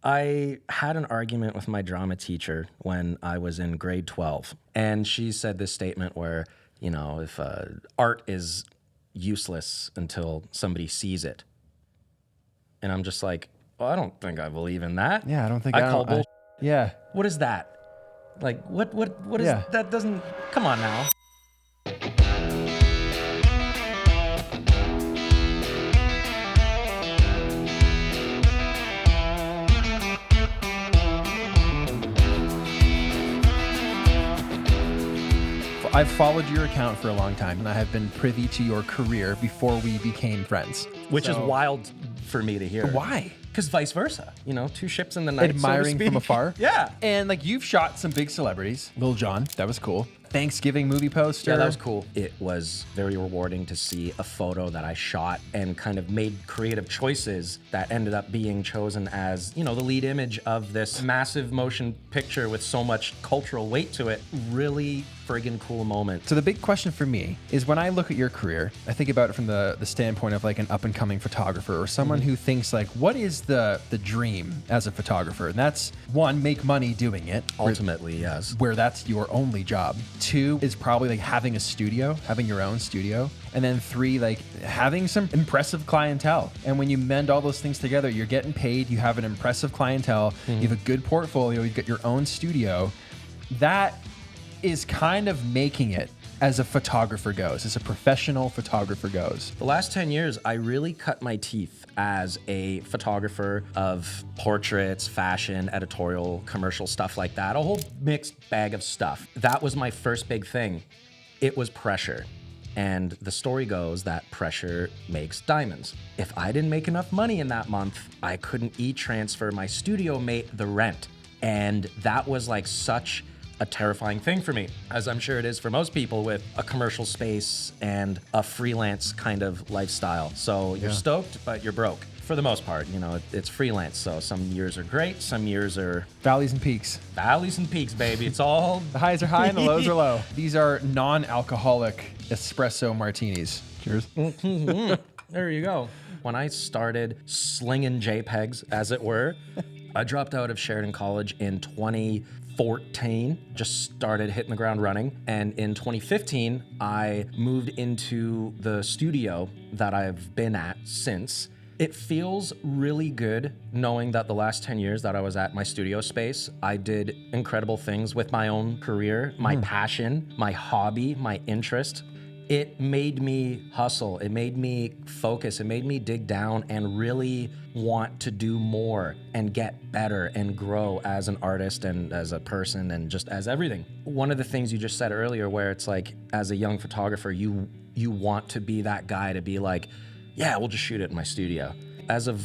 I had an argument with my drama teacher when I was in grade 12. And she said this statement where, if art is useless until somebody sees it. And I'm just like, well, I don't think I believe in that. Yeah, I don't think I call bullshit. Yeah. What is that? Like, what is Yeah. that? Doesn't, come on now. I've followed your account for a long time, and I have been privy to your career before we became friends. Which is wild for me to hear. Why? Because vice versa. Two ships in the night, Admiring so to from speak. afar. Yeah. And you've shot some big celebrities. Lil Jon, that was cool. Thanksgiving movie poster. Yeah, that was cool. It was very rewarding to see a photo that I shot and kind of made creative choices that ended up being chosen as, the lead image of this massive motion picture with so much cultural weight to it. Really friggin' cool moment. So the big question for me is when I look at your career, I think about it from the standpoint of an up and coming photographer or someone who thinks what is the dream as a photographer? And that's one, make money doing it. Ultimately, yes. Where that's your only job. Two is probably having a studio, having your own studio. And then three, having some impressive clientele. And when you mend all those things together, you're getting paid, you have an impressive clientele, you have a good portfolio, you've got your own studio. That is kind of making it as a photographer goes, as a professional photographer goes. The last 10 years, I really cut my teeth as a photographer of portraits, fashion, editorial, commercial, stuff like that, a whole mixed bag of stuff. That was my first big thing. It was pressure. And the story goes that pressure makes diamonds. If I didn't make enough money in that month, I couldn't e-transfer my studio mate the rent. And that was such a terrifying thing for me, as I'm sure it is for most people with a commercial space and a freelance kind of lifestyle. So you're stoked, but you're broke. For the most part, it's freelance. So some years are great, some years are... Valleys and peaks. Valleys and peaks, baby. It's all... The highs are high and the lows are low. These are non-alcoholic espresso martinis. Cheers. There you go. When I started slinging JPEGs, as it were, I dropped out of Sheridan College in 2014, just started hitting the ground running. And in 2015, I moved into the studio that I've been at since. It feels really good knowing that the last 10 years that I was at my studio space, I did incredible things with my own career, my passion, my hobby, my interest. It made me hustle. It made me focus. It made me dig down and really want to do more and get better and grow as an artist and as a person and just as everything. One of the things you just said earlier where it's as a young photographer, you want to be that guy to be yeah, we'll just shoot it in my studio. As of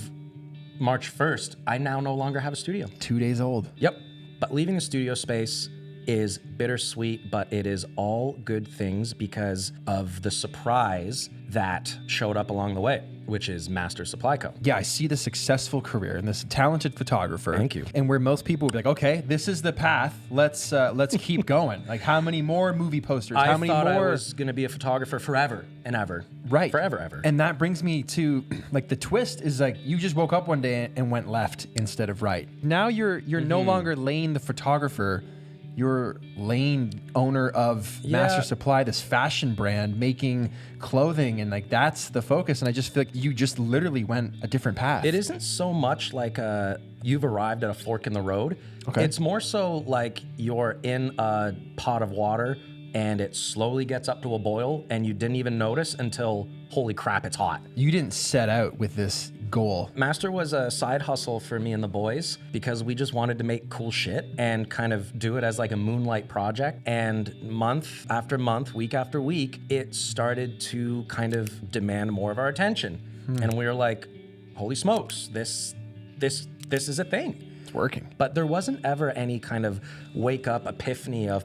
March 1st, I now no longer have a studio. 2 days old. Yep. But leaving the studio space is bittersweet, but it is all good things because of the surprise that showed up along the way, which is Master Supply Co. Yeah, I see the successful career and this talented photographer. Thank you. And where most people would be okay, this is the path. Let's keep going. How many more movie posters? How many thought more? I was going to be a photographer forever and ever. Right. Forever, ever. And that brings me to the twist is you just woke up one day and went left instead of right. Now you're no longer Lane the photographer. You're Lane, owner of Master Supply, this fashion brand, making clothing, and that's the focus. And I just feel you just literally went a different path. It isn't so much you've arrived at a fork in the road. Okay. It's more so you're in a pot of water and it slowly gets up to a boil and you didn't even notice until, holy crap, it's hot. You didn't set out with this goal. Master was a side hustle for me and the boys because we just wanted to make cool shit and kind of do it as a moonlight project. And month after month, week after week, it started to kind of demand more of our attention. And we were holy smokes, this is a thing. It's working. But there wasn't ever any kind of wake up epiphany of,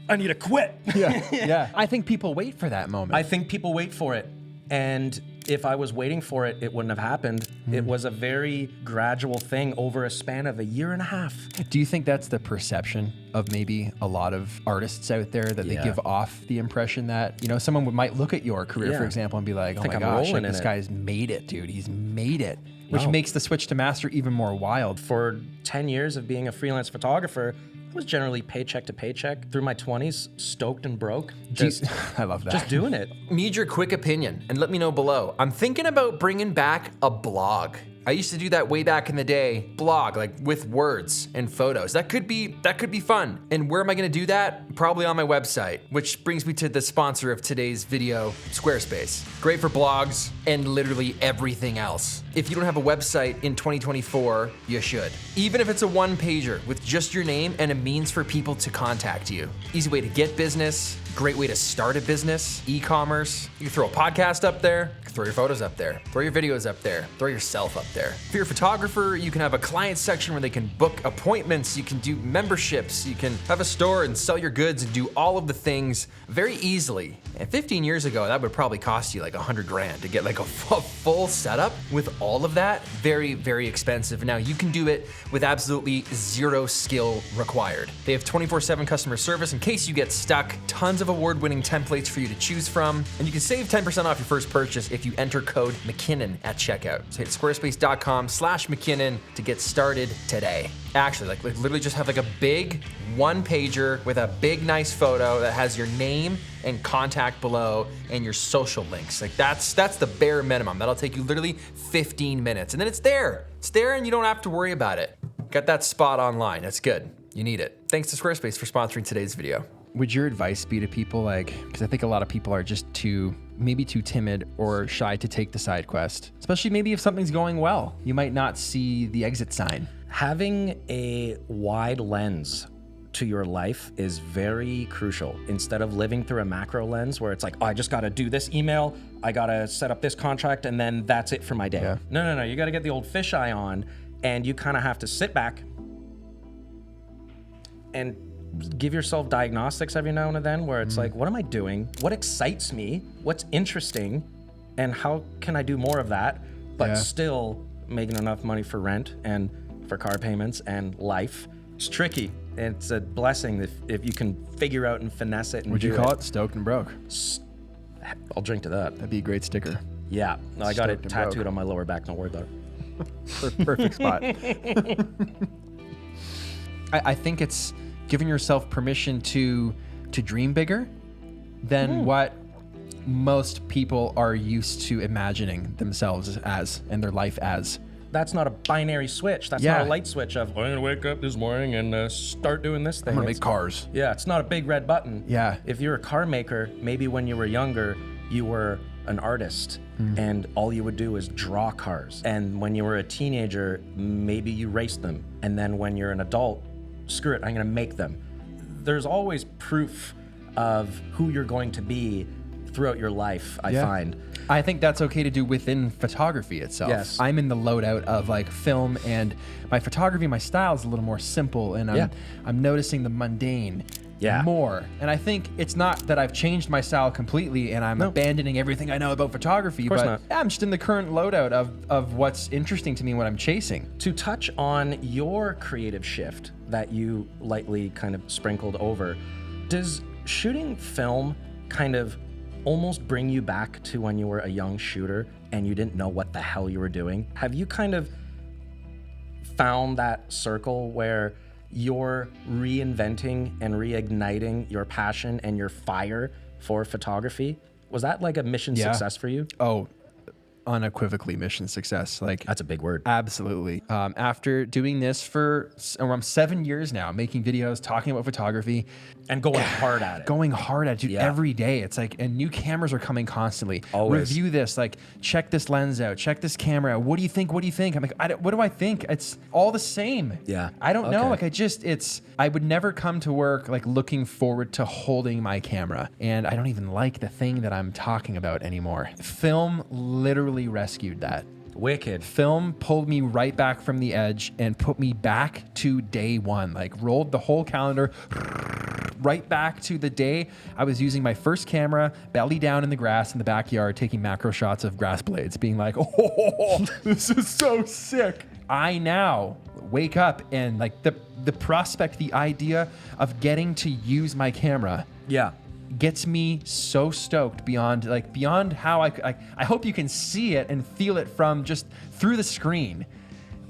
I need to quit. Yeah. I think people wait for that moment. I think people wait for it. And if I was waiting for it, it wouldn't have happened. It was a very gradual thing over a span of a year and a half. Do you think that's the perception of maybe a lot of artists out there that they give off the impression that, someone might look at your career, for example, and be like, oh my gosh, this guy's made it, dude. He's made it. which No. makes the switch to master even more wild. For 10 years of being a freelance photographer, I was generally paycheck to paycheck through my 20s, stoked and broke. Just, I love that. just doing it. Need your quick opinion and let me know below. I'm thinking about bringing back a blog. I used to do that way back in the day, blog, like with words and photos. That could be fun. And where am I gonna do that? Probably on my website, which brings me to the sponsor of today's video, Squarespace. Great for blogs and literally everything else. If you don't have a website in 2024, you should. Even if it's a one-pager with just your name and a means for people to contact you. Easy way to get business, great way to start a business, e-commerce. You can throw a podcast up there, you can throw your photos up there, throw your videos up there, throw yourself up there. If you're a photographer, you can have a client section where they can book appointments, you can do memberships, you can have a store and sell your goods and do all of the things very easily. And 15 years ago, that would probably cost you like $100,000 to get like a full setup. With all of that, very, very expensive. Now you can do it with absolutely zero skill required. They have 24/7 customer service in case you get stuck, tons of award-winning templates for you to choose from, and you can save 10% off your first purchase if you enter code McKinnon at checkout. So hit squarespace.com/McKinnon to get started today. Actually, like literally just have like a big one pager with a big nice photo that has your name and contact below and your social links. Like that's the bare minimum. That'll take you literally 15 minutes and then it's there. It's there and you don't have to worry about it. Got that spot online. That's good. You need it. Thanks to Squarespace for sponsoring today's video. Would your advice be to people like, because I think a lot of people are just maybe too timid or shy to take the side quest, especially maybe if something's going well, you might not see the exit sign. Having a wide lens to your life is very crucial. Instead of living through a macro lens where it's like, oh, I just gotta do this email, I gotta set up this contract, and then that's it for my day. Yeah. No, you gotta get the old fisheye on, and you kind of have to sit back and give yourself diagnostics every now and then where it's like, what am I doing? What excites me? What's interesting? And how can I do more of that, but still making enough money for rent and for car payments and life? It's tricky. It's a blessing if you can figure out and finesse it and Would you call it stoked and broke? I'll drink to that. That'd be a great sticker. Yeah, no, I got it Stoked and tattooed broke. on my lower back. Don't worry about it. Perfect spot. I think it's giving yourself permission to dream bigger than what most people are used to imagining themselves as and their life as. That's not a binary switch. That's Yeah. not a light switch of, I'm gonna wake up this morning and start doing this thing. I'm gonna It's- make cars. Yeah, it's not a big red button. Yeah. If you're a car maker, maybe when you were younger, you were an artist and all you would do is draw cars. And when you were a teenager, maybe you raced them. And then when you're an adult, screw it, I'm gonna make them. There's always proof of who you're going to be throughout your life, I find. I think that's okay to do within photography itself. Yes. I'm in the loadout of like film, and my photography, my style is a little more simple, and I'm noticing the mundane more. And I think it's not that I've changed my style completely and I'm abandoning everything I know about photography, course but not. I'm just in the current loadout of what's interesting to me, what I'm chasing. To touch on your creative shift that you lightly kind of sprinkled over, does shooting film kind of almost bring you back to when you were a young shooter and you didn't know what the hell you were doing? Have you kind of found that circle where you're reinventing and reigniting your passion and your fire for photography? Was that like a mission success for you? Oh, unequivocally mission success. Like, That's a big word. absolutely. After doing this for around 7 years now, making videos, talking about photography, And going hard at it. going hard at it, dude, Yeah. every day. It's like, and new cameras are coming constantly. Always. Review this, like, check this lens out, check this camera out. What do you think? What do you think? I'm like, what do I think? It's all the same. Yeah. I don't know. Okay. Like, I would never come to work like looking forward to holding my camera. And I don't even like the thing that I'm talking about anymore. Film literally rescued that. Wicked. Film pulled me right back from the edge and put me back to day one, like rolled the whole calendar right back to the day I was using my first camera, belly down in the grass in the backyard, taking macro shots of grass blades, being like, oh, this is so sick. I now wake up and like the prospect, the idea of getting to use my camera Yeah. gets me so stoked beyond how I hope you can see it and feel it from just through the screen.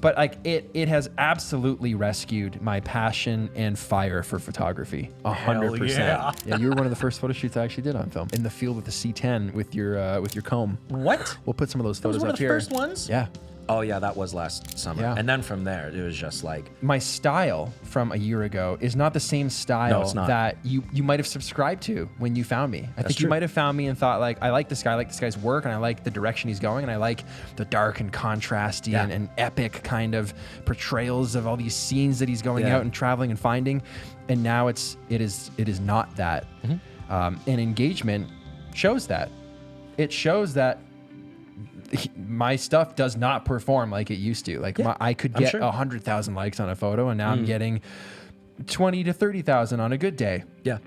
But like it has absolutely rescued my passion and fire for photography. 100%. Yeah, you were one of the first photo shoots I actually did on film in the field with the C10 with your comb. What? We'll put some of those That was photos one up of the here. first ones? Yeah. Oh yeah, that was last summer. Yeah. And then from there, it was just like, My style from a year ago is not the same style No, it's not. that you might have subscribed to when you found me. I think you true. might have found me and thought like, I like this guy, I like this guy's work, and I like the direction he's going, and I like the dark and contrasty Yeah. and epic kind of portrayals of all these scenes that he's going Yeah. out and traveling and finding. And now it is not that. Mm-hmm. And engagement shows that. It shows that my stuff does not perform like it used to. Like I could I'm get sure. 100,000 likes on a photo, and now I'm getting 20 to 30,000 on a good day. yeah.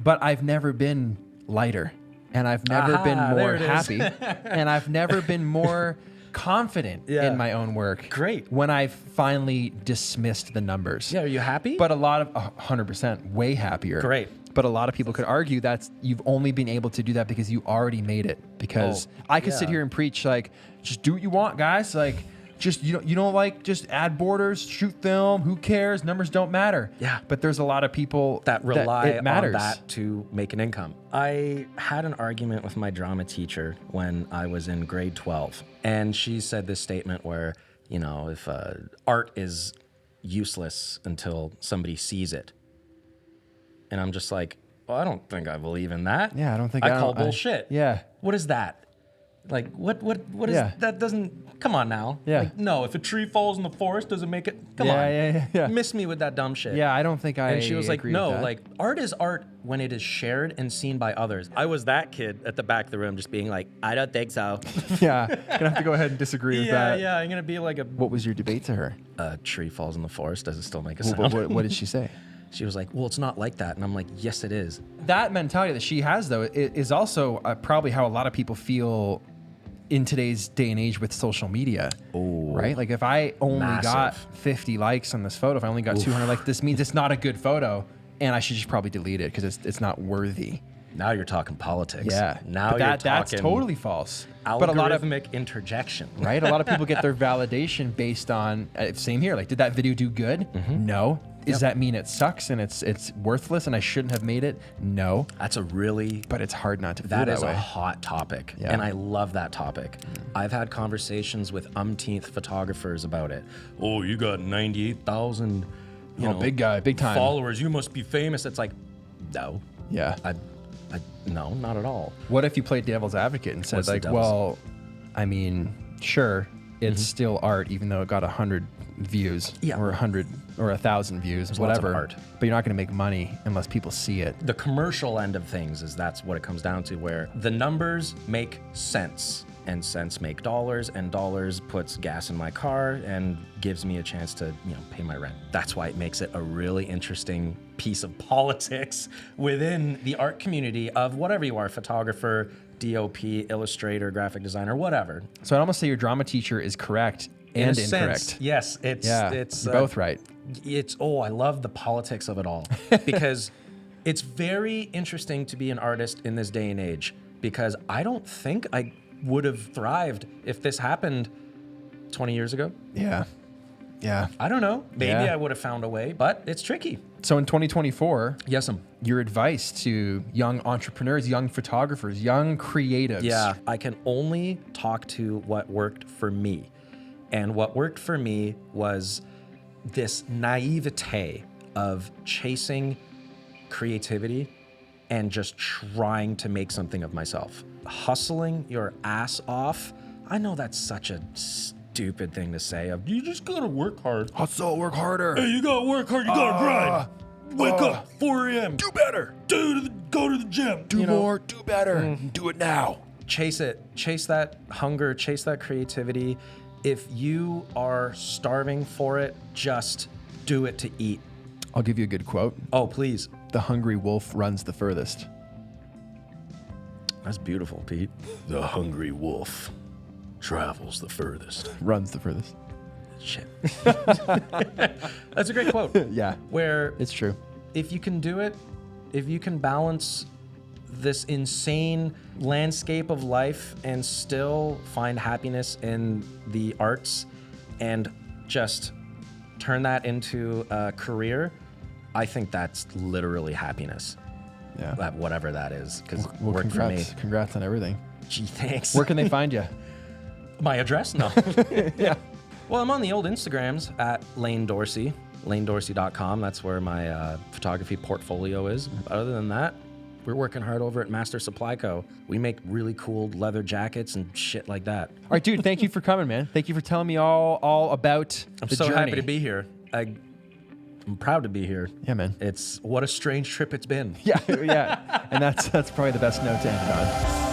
But I've never been lighter, and I've never been more there it is. happy, and I've never been more confident Yeah. in my own work. Great. When I've finally dismissed the numbers. Yeah, are you happy? But a lot of 100% way happier. Great. But a lot of people could argue that you've only been able to do that because you already made it. Because I could sit yeah. here and preach like, just do what you want, guys. Like, just you don't like just add borders, shoot film. Who cares? Numbers don't matter. Yeah. But there's a lot of people that rely it on matters. that to make an income. I had an argument with my drama teacher when I was in grade 12, and she said this statement where, you know, if art is useless until somebody sees it. And I'm just like, well, I don't think I believe in that. Yeah, I don't think I I call don't- I- bullshit. yeah. What is that? Like, what is Yeah. that? Doesn't come on now. Yeah. Like, no, if a tree falls in the forest, does it make it? Come Yeah, on. yeah. Miss me with that dumb shit. Yeah, I don't think I. And she was like, agree no, with that. like art is art when it is shared and seen by others. I was that kid at the back of the room just being like, I don't think so. yeah, gonna have to go ahead and disagree with that. yeah, I'm going to be like What was your debate to her? a tree falls in the forest. Does it still make a What, sound? what did she say? She was like, well, it's not like that. And I'm like, yes, it is. That mentality that she has, though, is also probably how a lot of people feel in today's day and age with social media. Ooh. Right? Like if I only got Massive. 50 likes on this photo, if I only got 200 likes, this means it's not a good photo, and I should just probably delete it because it's not worthy. Now you're talking politics. Yeah. Now But you're that's talking totally false. algorithmic But a lot of interjection. right? A lot of people get their validation based on same here. Like, did that video do good? No. Does that mean it sucks and it's worthless and I shouldn't have made it? No. That's a really But it's hard not to feel That that is way. a hot topic, Yeah. and I love that topic. I've had conversations with umpteenth photographers about it. Oh, you got 98,000, big guy, big time. followers. You must be famous. It's like, no, Yeah. no, not at all. What if you played devil's advocate and said What's the like, devil's- well, I mean, sure, it's still art, even though it got 100 views Yeah. or 100 or 1,000 views, lots of whatever. art. But you're not going to make money unless people see it. The commercial end of things that's what it comes down to, where the numbers make sense, and cents make dollars, and dollars puts gas in my car and gives me a chance to, pay my rent. That's why it makes it a really interesting piece of politics within the art community of whatever you are, photographer, DOP, illustrator, graphic designer, whatever. So I'd almost say your drama teacher is correct In and a incorrect. sense, yes, it's You're both right. I love the politics of it all because it's very interesting to be an artist in this day and age, because I don't think I would have thrived if this happened 20 years ago. Yeah. Yeah. I don't know. Maybe Yeah. I would have found a way, but it's tricky. So in 2024, Yes, your advice to young entrepreneurs, young photographers, young creatives. Yeah, I can only talk to what worked for me. And what worked for me was this naivete of chasing creativity and just trying to make something of myself. Hustling your ass off. I know that's such a stupid thing to say of, you just gotta work hard. Hustle, work harder. Hey, you gotta work hard, you gotta grind. Wake up, 4 a.m. Do better. Go to the gym. Do more, do better. Do it now. Chase it. Chase that hunger, chase that creativity. If you are starving for it, just do it to eat. I'll give you a good quote. Oh, please. The hungry wolf runs the furthest. That's beautiful, Pete. The hungry wolf travels the furthest. Runs the furthest. Shit. That's a great quote. Yeah, Where it's true. if you can do it, if you can balance this insane landscape of life and still find happiness in the arts and just turn that into a career, I think that's literally happiness. Yeah. That whatever that is, because Well, worked for me. Congrats on everything. Gee, thanks. Where can they find you? My address? No. Yeah. Well, I'm on the old Instagrams at Lane Dorsey, lanedorsey.com. That's where my photography portfolio is. Other than that, we're working hard over at Master Supply Co. We make really cool leather jackets and shit like that. All right, dude, thank you for coming, man. Thank you for telling me all about I'm the so journey. happy to be here. I'm proud to be here. Yeah, man. It's what a strange trip it's been. Yeah, yeah. And that's probably the best note to end on.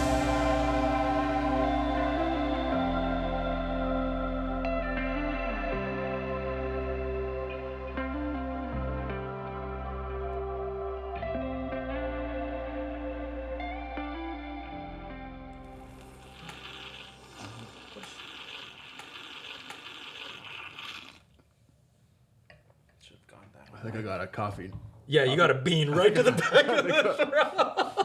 I think I got a coffee. Yeah, you got a bean right to the back of the throat.